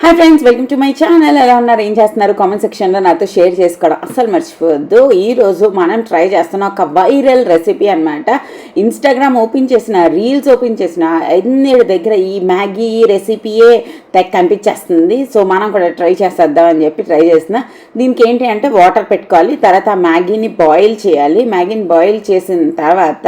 Hi friends, welcome to my channel. ఎలా ఉన్నారు, ఏం చేస్తున్నారు? కామెంట్ సెక్షన్లో నాతో షేర్ చేసుకోవడం అస్సలు మర్చిపోవద్దు. ఈరోజు మనం ట్రై చేస్తున్న ఒక వైరల్ రెసిపీ అనమాట. ఇన్స్టాగ్రామ్ ఓపెన్ చేసిన, రీల్స్ ఓపెన్ చేసిన ఎన్నిటి దగ్గర ఈ మ్యాగీ రెసిపీయే కనిపించేస్తుంది. సో మనం కూడా ట్రై చేసేద్దామని చెప్పి ట్రై చేసిన. దీనికి ఏంటి అంటే వాటర్ పెట్టుకోవాలి, తర్వాత మ్యాగీని బాయిల్ చేయాలి. మ్యాగీని బాయిల్ చేసిన తర్వాత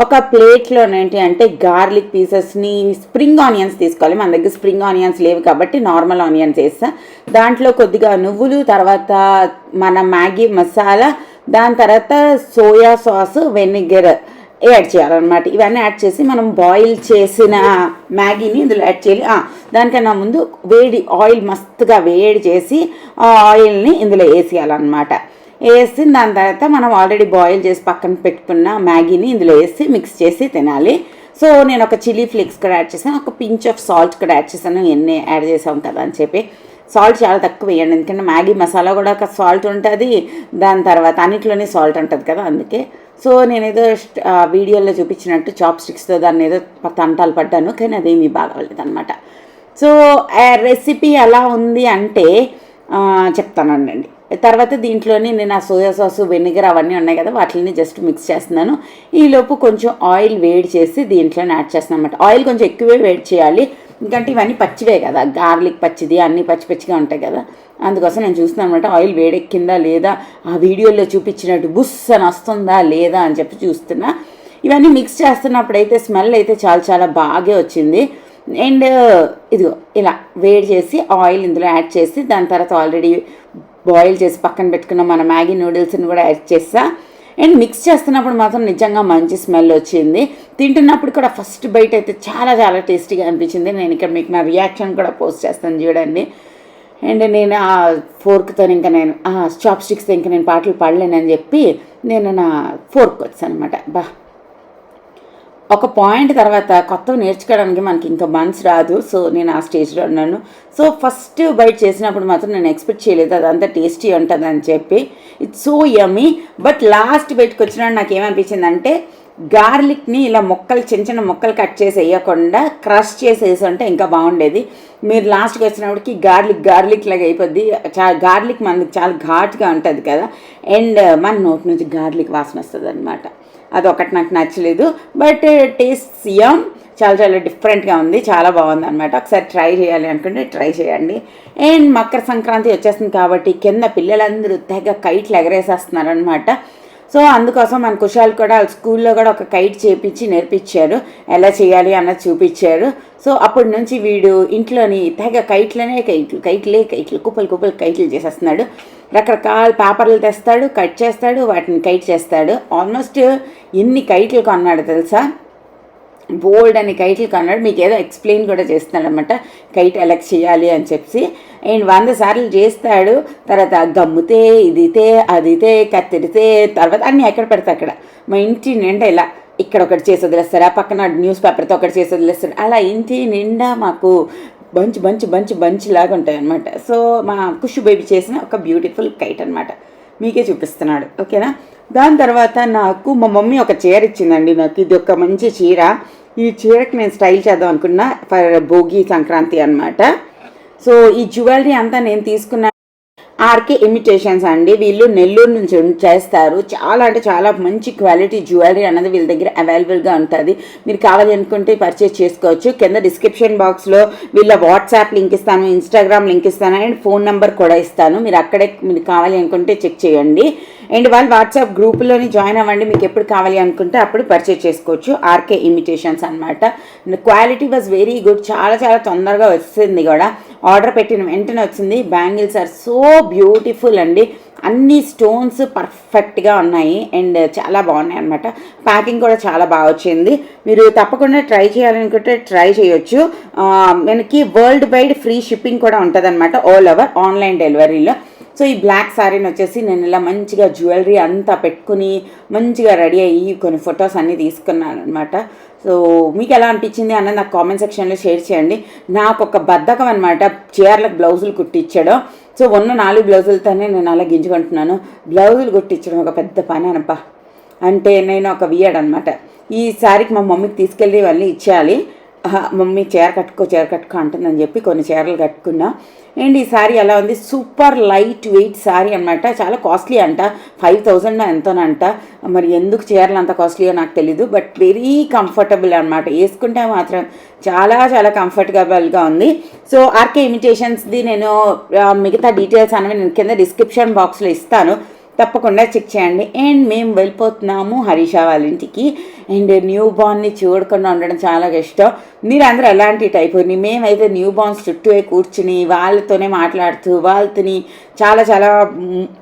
ఒక ప్లేట్లో ఏంటి అంటే గార్లిక్ పీసెస్ని, స్ప్రింగ్ ఆనియన్స్ తీసుకోవాలి. మన దగ్గర స్ప్రింగ్ ఆనియన్స్ లేవు కాబట్టి నార్మల్ ఆనియన్స్ వేస్తా. దాంట్లో కొద్దిగా నువ్వులు, తర్వాత మన మ్యాగీ మసాలా, దాని తర్వాత సోయా సాస్, వెనిగర్ యాడ్ చేయాలన్నమాట. ఇవన్నీ యాడ్ చేసి మనం బాయిల్ చేసిన మ్యాగీని ఇందులో యాడ్ చేయాలి. దానికన్నా ముందు ఆయిల్ మస్తుగా వేడి చేసి ఆ ఆయిల్ని ఇందులో వేసేయాలన్నమాట. వేసి దాని తర్వాత మనం ఆల్రెడీ బాయిల్ చేసి పక్కన పెట్టుకున్న మ్యాగీని ఇందులో వేసి మిక్స్ చేసి తినాలి. సో నేను ఒక చిల్లీ ఫ్లేక్స్ కూడా యాడ్ చేశాను, ఒక పించ్ ఆఫ్ సాల్ట్ కూడా యాడ్ చేశాను. ఎన్ని యాడ్ చేసాం కదా అని చెప్పి సాల్ట్ చాలా తక్కువ వేయండి, ఎందుకంటే మ్యాగీ మసాలా కూడా ఒక సాల్ట్ ఉంటుంది, దాని తర్వాత అన్నిట్లోనే సాల్ట్ ఉంటుంది కదా, అందుకే. సో నేనేదో వీడియోలో చూపించినట్టు చాప్ స్టిక్స్తో దాన్ని ఏదో తంటాలు పడ్డాను, కానీ అదేమీ బాగోలేదు అనమాట. సో రెసిపీ ఎలా ఉంది అంటే చెప్తానండి. తర్వాత దీంట్లోని నేను ఆ సోయా సాస్, వెనిగర్ అవన్నీ ఉన్నాయి కదా, వాటిని జస్ట్ మిక్స్ చేస్తున్నాను. ఈలోపు కొంచెం ఆయిల్ వేడి చేసి దీంట్లోనే యాడ్ చేస్తున్నాను అనమాట. ఆయిల్ కొంచెం ఎక్కువే వేడి చేయాలి, ఎందుకంటే ఇవన్నీ పచ్చివే కదా, గార్లిక్ పచ్చిది, అన్నీ పచ్చి పచ్చిగా ఉంటాయి కదా, అందుకోసం నేను చూస్తున్నాను అనమాట. ఆయిల్ వేడెక్కిందా లేదా, ఆ వీడియోలో చూపించినట్టు బుస్ అని వస్తుందా లేదా అని చెప్పి చూస్తున్నా. ఇవన్నీ మిక్స్ చేస్తున్నప్పుడు అయితే స్మెల్ అయితే చాలా చాలా బాగా వచ్చింది. అండ్ ఇదిగో ఇలా వేడి చేసి ఆయిల్ ఇందులో యాడ్ చేసి, దాని తర్వాత ఆల్రెడీ బాయిల్ చేసి పక్కన పెట్టుకున్న మన మ్యాగీ నూడిల్స్ని కూడా యాడ్ చేస్తా. అండ్ మిక్స్ చేస్తున్నప్పుడు మాత్రం నిజంగా మంచి స్మెల్ వచ్చింది. తింటున్నప్పుడు కూడా ఫస్ట్ బైట్ అయితే చాలా చాలా టేస్టీగా అనిపించింది. నేను ఇక్కడ మీకు నా రియాక్షన్ కూడా పోస్ట్ చేస్తాను చూడండి. అండ్ నేను ఆ ఫోర్క్తో ఇంకా నేను చాప్ స్టిక్స్తో ఇంకా నేను పాటలు పాడలేనని చెప్పి నేను నా ఫోర్క్ వచ్చాను అనమాట. ఒక పాయింట్ తర్వాత కొత్తవి నేర్చుకోవడానికి మనకి ఇంకా మనసు రాదు. సో నేను ఆ స్టేజ్లో ఉన్నాను. సో ఫస్ట్ బైట్ చేసినప్పుడు మాత్రం నేను ఎక్స్పెక్ట్ చేయలేదు అదంతా టేస్టీ ఉంటుందని చెప్పి. It's so yummy. But last బైట్కి వచ్చినప్పుడు నాకు ఏమనిపించిందంటే, గార్లిక్ని ఇలా ముక్కలు చిన్న చిన్న ముక్కలు కట్ చేసి వేయకుండా క్రష్ చేసి వేసి ఉంటే ఇంకా బాగుండేది. మీరు లాస్ట్కి వచ్చినప్పటికి గార్లిక్ లాగా అయిపోద్ది. గార్లిక్ మనకి చాలా ఘాట్గా ఉంటుంది కదా, అండ్ మన నోటి నుంచి గార్లిక్ వాసన వస్తుంది అనమాట. అదొకటి నాకు నచ్చలేదు. బట్ టేస్ట్ సియం చాలా చాలా డిఫరెంట్గా ఉంది, చాలా బాగుంది అనమాట. ఒకసారి ట్రై చేయాలి అనుకుంటే ట్రై చేయండి. అండ్ మకర సంక్రాంతి వచ్చేస్తుంది కాబట్టి కింద పిల్లలందరూ తెగ కైట్లు ఎగరేసేస్తున్నారు అనమాట. సో అందుకోసం మన కుషాల్ కూడా స్కూల్లో కూడా ఒక కైట్ చేపించి నేర్పించారు, ఎలా చేయాలి అన్నది చూపించారు. సో అప్పటి నుంచి వీడు ఇంట్లోని తెగ కైట్లు కుప్పలు కైట్లు చేసేస్తున్నాడు. రకరకాల పేపర్లు తెస్తాడు, కట్ చేస్తాడు, వాటిని కైట్ చేస్తాడు. ఆల్మోస్ట్ ఎన్ని కైట్లు కొన్నాడు తెలుసా, బోల్డ్ అని కైట్లు కొన్నాడు. మీకు ఏదో ఎక్స్ప్లెయిన్ కూడా చేస్తున్నాడు అనమాట, కైట్ ఎలా చేయాలి అని చెప్పి. అండ్ 100 సార్లు చేస్తాడు. తర్వాత గమ్ముతే, ఇదితే, అదితే, కత్తిరితే, తర్వాత అన్నీ ఎక్కడ పెడతా అక్కడ. మా ఇంటి నిండా ఇలా ఇక్కడ ఒకటి చేసి వదిలేస్తారు, ఆ పక్కన న్యూస్ పేపర్తో ఒకటి చేసి వదిలేస్తారు. అలా ఇంటి నిండా మాకు బంచ్ లాగా ఉంటాయి అనమాట. సో మా కుషు బేబీ చేసిన ఒక బ్యూటిఫుల్ కైట్ అనమాట, మీకే చూపిస్తున్నాడు. ఓకేనా. దాని తర్వాత నాకు మా మమ్మీ ఒక చీర ఇచ్చిందండి. నాకు ఇది ఒక మంచి చీర. ఈ చీరకి నేను స్టైల్ చేద్దాం అనుకున్నా ఫర్ భోగి సంక్రాంతి అనమాట. సో ఈ జ్యువెలరీ అంతా నేను తీసుకున్న ఆర్కే ఇమిటేషన్స్ అండి. వీళ్ళు నెల్లూరు నుంచి చేస్తారు. చాలా అంటే చాలా మంచి క్వాలిటీ జ్యువెలరీ అన్నది వీళ్ళ దగ్గర అవైలబుల్గా ఉంటుంది. మీరు కావాలి అనుకుంటే పర్చేస్ చేసుకోవచ్చు. కింద డిస్క్రిప్షన్ బాక్స్లో వీళ్ళ వాట్సాప్ లింక్ ఇస్తాను, ఇన్స్టాగ్రామ్ లింక్ ఇస్తాను, అండ్ ఫోన్ నెంబర్ కూడా ఇస్తాను. మీరు అక్కడే మీరు కావాలి అనుకుంటే చెక్ చేయండి. అండ్ వాళ్ళు వాట్సాప్ గ్రూపులోని జాయిన్ అవ్వండి. మీకు ఎప్పుడు కావాలి అనుకుంటే అప్పుడు పర్చేస్ చేసుకోవచ్చు. ఆర్కే ఇమిటేషన్స్ అనమాట. Quality was very good. చాలా చాలా తొందరగా వచ్చింది కూడా. ఆర్డర్ పెట్టిన వెంటనే వచ్చింది. బ్యాంగిల్స్ ఆర్ సో బ్యూటిఫుల్ అండి. అన్ని స్టోన్స్ పర్ఫెక్ట్గా ఉన్నాయి అండ్ చాలా బాగున్నాయి అనమాట. ప్యాకింగ్ కూడా చాలా బాగా వచ్చింది. మీరు తప్పకుండా ట్రై చేయాలనుకుంటే ట్రై చేయొచ్చు. మనకి వరల్డ్ వైడ్ ఫ్రీ షిప్పింగ్ కూడా ఉంటుంది అనమాట, ఆల్ ఓవర్ ఆన్లైన్ డెలివరీలో. సో ఈ బ్లాక్ శారీని వచ్చేసి నేను ఇలా మంచిగా జ్యువెలరీ అంతా పెట్టుకుని మంచిగా రెడీ అయ్యి కొన్ని ఫొటోస్ అన్నీ తీసుకున్నాను అనమాట. సో మీకు ఎలా అనిపించింది అన్నది నాకు కామెంట్ సెక్షన్లో షేర్ చేయండి. నాకు ఒక బద్ధకం అనమాట చీరలకు బ్లౌజులు కుట్టించడం. సో ఉన్న 4 బ్లౌజులతోనే నేను అలా గింజుకుంటున్నాను. బ్లౌజులు కుట్టించడం ఒక పెద్ద పని అనప్ప. అంటే నేను ఒక వియర్డ్ అనమాట. ఈ శారీకి మా మమ్మీకి తీసుకెళ్ళి ఇవన్నీ ఇచ్చేయాలి. మమ్మీ చీర కట్టుకో అంటుందని చెప్పి కొన్ని చీరలు కట్టుకున్నా. అండ్ ఈ శారీ ఎలా ఉంది, సూపర్ లైట్ వెయిట్ శారీ అనమాట. చాలా కాస్ట్లీ అంట, 5000 ఎంతోనంట. మరి ఎందుకు చీరలు అంత కాస్ట్లీయో నాకు తెలీదు, బట్ వెరీ కంఫర్టబుల్ అనమాట. వేసుకుంటే మాత్రం చాలా చాలా కంఫర్టబుల్గా ఉంది. సో ఆర్కే ఇమిటేషన్స్ది నేను మిగతా డీటెయిల్స్ అనేవి నేను కింద డిస్క్రిప్షన్ బాక్స్లో ఇస్తాను, తప్పకుండా చెక్ చేయండి. అండ్ మేము వెళ్ళిపోతున్నాము హరీష వాళ్ళ ఇంటికి. అండ్ న్యూ బార్న్ని చూడకుండా ఉండడం చాలా ఇష్టం. మీరు అందరూ ఎలాంటి టైపు, మేమైతే న్యూ బార్న్స్ చుట్టూ కూర్చుని వాళ్ళతోనే మాట్లాడుతూ వాళ్ళతోని చాలా చాలా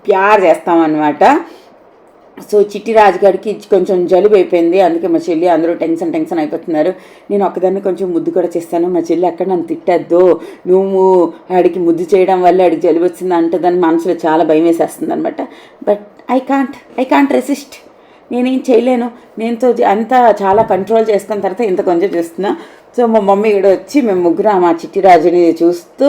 ప్యార్ చేస్తామన్నమాట. సో చిట్టి రాజుగారికి కొంచెం జలుబు అయిపోయింది, అందుకే మా చెల్లి అందరూ టెన్షన్ అయిపోతున్నారు. నేను ఒక్కదాన్ని కొంచెం ముద్దు కూడా చేస్తాను. మా చెల్లి అక్కడ నన్ను తిట్టద్దు, నువ్వు ఆడికి ముద్దు చేయడం వల్ల ఆడికి జలుబు వచ్చింది అంటుందని మనసులో చాలా భయం వేసేస్తుంది అనమాట. బట్ ఐ కాంట్ రెసిస్ట్, నేనేం చేయలేను. నేనుతో అంతా చాలా కంట్రోల్ చేసుకున్న తర్వాత ఇంత కొంచెం చూస్తున్నా. సో మా మమ్మీ కూడా వచ్చి మేము ముగ్గురు మా చిట్టి రాజుని చూస్తూ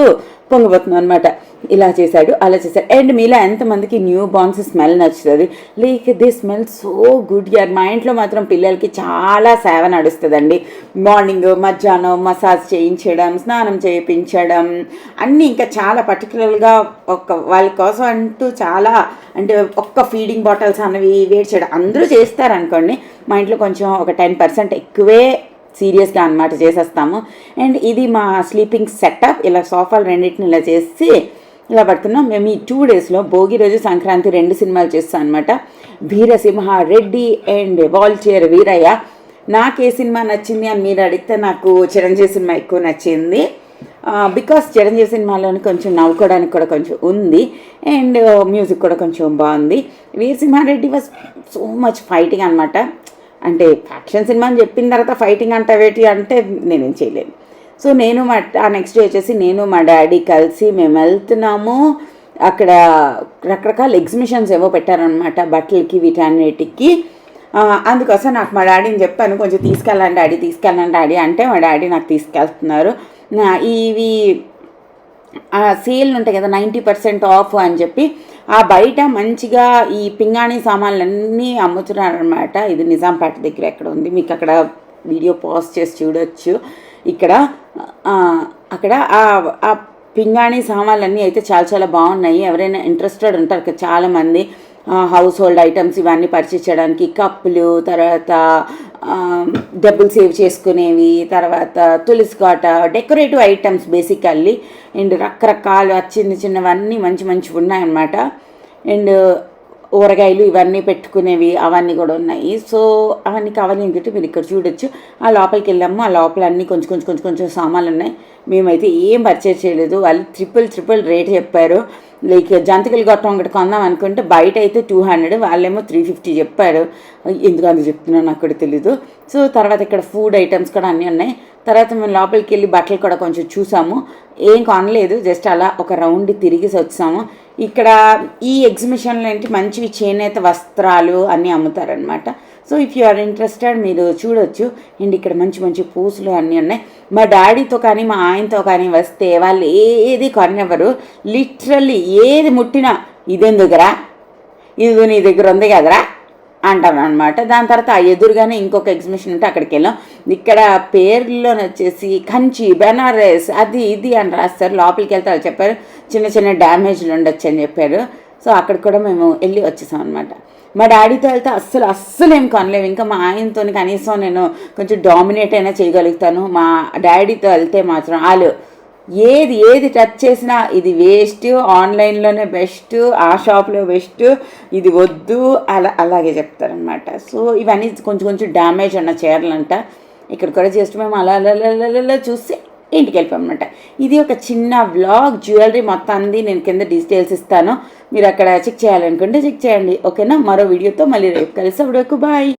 పొంగిపోతున్నాం అనమాట. ఇలా చేశాడు, అలా చేశాడు. అండ్ మీలో ఎంతమందికి న్యూ బార్న్స్ స్మెల్ నచ్చుతుంది? Like the smell so good యార్. మా ఇంట్లో మాత్రం పిల్లలకి చాలా సేవ నడుస్తుందండి. మార్నింగ్ మధ్యాహ్నం మసాజ్ చేయించడం, స్నానం చేయించడం అన్నీ ఇంకా చాలా పర్టికులర్గా వాళ్ళ కోసం అంటూ చాలా అంటే ఒక్క ఫీడింగ్ బాటిల్స్ అనేవి వేడి చేయడం అందరూ చేస్తారనుకోండి. మా ఇంట్లో కొంచెం ఒక 10% ఎక్కువే సీరియస్గా అనమాట చేసేస్తాము. అండ్ ఇది మా స్లీపింగ్ సెటప్. ఇలా సోఫాలు రెండింటిని ఇలా చేసి ఇలా పడుతున్నాం. మేము ఈ 2 డేస్లో భోగి రోజు సంక్రాంతి 2 సినిమాలు చేస్తాం అనమాట. వీరసింహ రెడ్డి అండ్ వాల్చర్ వీరయ్య. నాకు ఏ సినిమా నచ్చింది అని మీరు అడిగితే నాకు చిరంజీవి సినిమా ఎక్కువ నచ్చింది. బికాస్ చిరంజీవి సినిమాలోని కొంచెం నవ్వుకోవడానికి కూడా కొంచెం ఉంది అండ్ మ్యూజిక్ కూడా కొంచెం బాగుంది. Veera Simha Reddy was so much fighting అనమాట. అంటే యాక్షన్ సినిమా అని చెప్పిన తర్వాత ఫైటింగ్ అంటావేటి అంటే నేనేం చేయలేను. సో నేను నెక్స్ట్ డే వచ్చేసి నేను మా డాడీ కలిసి మేము వెళ్తున్నాము. అక్కడ రకరకాల ఎగ్జిబిషన్స్ ఏవో పెట్టారనమాట, బట్టలకి వీటన్నిటికి. అందుకోసం నాకు మా డాడీని చెప్పాను, కొంచెం తీసుకెళ్ళండి డాడీ అంటే మా డాడీ నాకు తీసుకెళ్తున్నారు. ఇవి సేల్ ఉంటాయి కదా 90% ఆఫ్ అని చెప్పి ఆ బయట మంచిగా ఈ పింగాణి సామాన్లన్నీ అమ్ముతున్నారనమాట. ఇది నిజాంపేట దగ్గర ఎక్కడ ఉంది, మీకు అక్కడ వీడియో పాజ్ చేసి చూడొచ్చు. ఇక్కడ అక్కడ ఆ పింగాణి సామాన్లన్నీ అయితే చాలా చాలా బాగున్నాయి. ఎవరైనా ఇంట్రెస్టెడ్ ఉంటారు కదా చాలామంది హౌస్ హోల్డ్ ఐటమ్స్ ఇవన్నీ పర్చేస్ చేయడానికి, కప్పులు, తర్వాత డబ్బులు సేవ్ చేసుకునేవి, తర్వాత తులసి కోట, డెకరేటివ్ ఐటమ్స్ బేసికల్లీ. అండ్ రకరకాలు చిన్నవన్నీ మంచి ఉన్నాయన్నమాట. అండ్ ఊరగాయలు ఇవన్నీ పెట్టుకునేవి అవన్నీ కూడా ఉన్నాయి. సో అవన్నీ కావాలి అనుకుంటే మీరు ఇక్కడ చూడొచ్చు. ఆ లోపలికి వెళ్ళాము. ఆ లోపల అన్నీ కొంచెం సామాన్లు ఉన్నాయి. మేమైతే ఏం పర్చేస్ చేయలేదు. వాళ్ళు ట్రిపుల్ రేట్ చెప్పారు. లైక్ జంతికలు గొట్టం ఒకటి కొందాం అనుకుంటే బయట అయితే 200, వాళ్ళేమో 350 చెప్పారు. ఎందుకు అంత చెప్తున్నా నాకు కూడా తెలీదు. సో తర్వాత ఇక్కడ ఫుడ్ ఐటమ్స్ కూడా అన్నీ ఉన్నాయి. తర్వాత మేము లోపలికి వెళ్ళి బట్టలు కూడా కొంచెం చూసాము. ఏం కొనలేదు, జస్ట్ అలా ఒక రౌండ్ తిరిగి వచ్చాము. ఇక్కడ ఈ ఎగ్జిబిషన్లో ఏంటి మంచివి చేనేత వస్త్రాలు అన్నీ అమ్ముతారనమాట. So if you are interested మీరు చూడొచ్చు. అండ్ ఇక్కడ మంచి పూసలు అన్నీ ఉన్నాయి. మా డాడీతో కానీ మా ఆయనతో కానీ వస్తే వాళ్ళు ఏది కొనివ్వరు. లిటరల్లీ ఏది ముట్టినా ఇదెందుకురా, ఇది నీ దగ్గర ఉంది కదరా అంటాను అనమాట. దాని తర్వాత ఆ ఎదురుగానే ఇంకొక ఎగ్జిబిషన్ ఉంటే అక్కడికి వెళ్ళాం. ఇక్కడ పేర్లోనే వచ్చేసి కంచి, బెనారస్ అది ఇది అని రాస్తారు. లోపలికి వెళ్తే వాళ్ళు చెప్పారు చిన్న డ్యామేజ్లు ఉండొచ్చు అని చెప్పారు. సో అక్కడికి కూడా మేము వెళ్ళి వచ్చేసాం అనమాట. మా డాడీతో వెళ్తే అస్సలు ఏం కొనలేవు. ఇంకా మా ఆయనతో కనీసం నేను కొంచెం డామినేట్ అయినా చేయగలుగుతాను. మా డాడీతో వెళ్తే మాత్రం వాళ్ళు ఏది టచ్ చేసినా ఇది వేస్ట్, ఆన్లైన్లోనే బెస్ట్, ఆ షాప్లో బెస్ట్, ఇది వద్దు అలాగే చెప్తారనమాట. సో ఇవన్నీ కొంచెం డ్యామేజ్ ఉన్న చీరలంట. ఇక్కడ కూడా జస్ట్ మేము అలా చూసి ఇంటికి వెళ్ళిపోయామన్నమాట. ఇది ఒక చిన్న వ్లాగ్. జ్యువెలరీ మొత్తాన్ని నేను కింద డీటెయిల్స్ ఇస్తాను, మీరు అక్కడ చెక్ చేయాలనుకుంటే చెక్ చేయండి. ఓకేనా? మరో వీడియోతో మళ్ళీ రేపు కలిసి. అప్పుడు బాయ్.